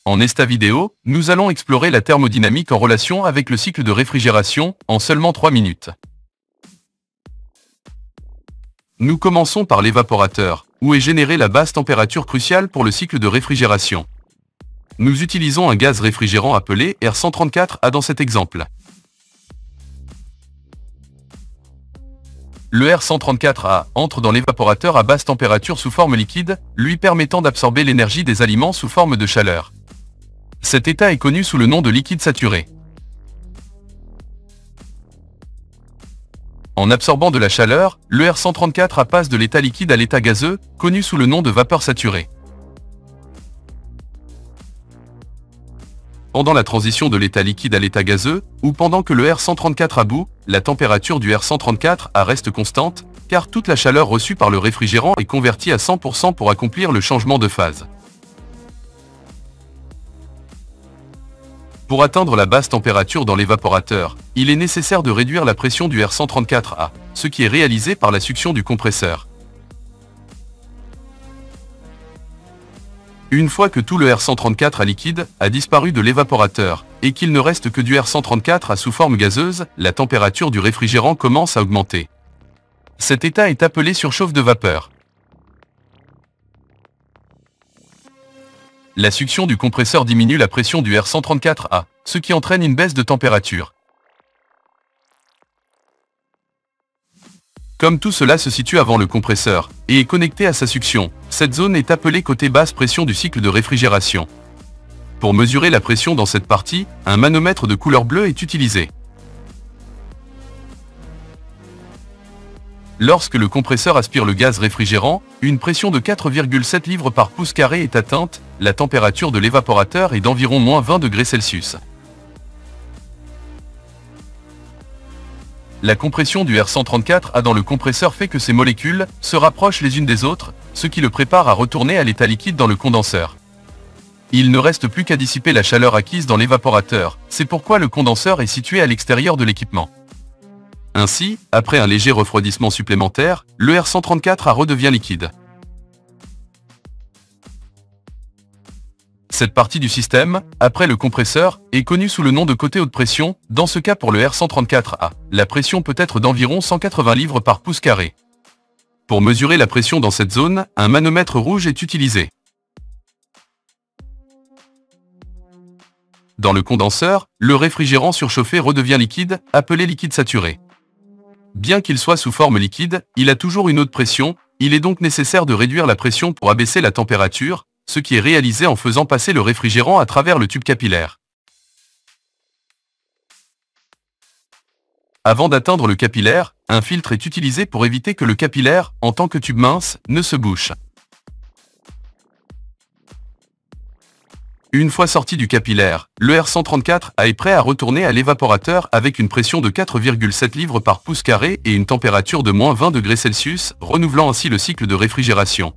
En esta vidéo, nous allons explorer la thermodynamique en relation avec le cycle de réfrigération en seulement 3 minutes. Nous commençons par l'évaporateur, où est générée la basse température cruciale pour le cycle de réfrigération. Nous utilisons un gaz réfrigérant appelé R134A dans cet exemple. Le R134A entre dans l'évaporateur à basse température sous forme liquide, lui permettant d'absorber l'énergie des aliments sous forme de chaleur. Cet état est connu sous le nom de liquide saturé. En absorbant de la chaleur, le R134A passe de l'état liquide à l'état gazeux, connu sous le nom de vapeur saturée. Pendant la transition de l'état liquide à l'état gazeux, ou pendant que le R134A bout, la température du R134A reste constante, car toute la chaleur reçue par le réfrigérant est convertie à 100% pour accomplir le changement de phase. Pour atteindre la basse température dans l'évaporateur, il est nécessaire de réduire la pression du R134A, ce qui est réalisé par la succion du compresseur. Une fois que tout le R134A liquide a disparu de l'évaporateur, et qu'il ne reste que du R134A sous forme gazeuse, la température du réfrigérant commence à augmenter. Cet état est appelé surchauffe de vapeur. La succion du compresseur diminue la pression du R134A, ce qui entraîne une baisse de température. Comme tout cela se situe avant le compresseur, et est connecté à sa succion, cette zone est appelée côté basse pression du cycle de réfrigération. Pour mesurer la pression dans cette partie, un manomètre de couleur bleue est utilisé. Lorsque le compresseur aspire le gaz réfrigérant, une pression de 4,7 livres par pouce carré est atteinte, la température de l'évaporateur est d'environ -20 degrés Celsius. La compression du R134A dans le compresseur fait que ces molécules se rapprochent les unes des autres, ce qui le prépare à retourner à l'état liquide dans le condenseur. Il ne reste plus qu'à dissiper la chaleur acquise dans l'évaporateur, c'est pourquoi le condenseur est situé à l'extérieur de l'équipement. Ainsi, après un léger refroidissement supplémentaire, le R134A redevient liquide. Cette partie du système, après le compresseur, est connue sous le nom de côté haute pression. Dans ce cas pour le R134A, la pression peut être d'environ 180 livres par pouce carré. Pour mesurer la pression dans cette zone, un manomètre rouge est utilisé. Dans le condenseur, le réfrigérant surchauffé redevient liquide, appelé liquide saturé. Bien qu'il soit sous forme liquide, il a toujours une haute pression, il est donc nécessaire de réduire la pression pour abaisser la température, ce qui est réalisé en faisant passer le réfrigérant à travers le tube capillaire. Avant d'atteindre le capillaire, un filtre est utilisé pour éviter que le capillaire, en tant que tube mince, ne se bouche. Une fois sorti du capillaire, le R134A est prêt à retourner à l'évaporateur avec une pression de 4,7 livres par pouce carré et une température de -20 degrés Celsius, renouvelant ainsi le cycle de réfrigération.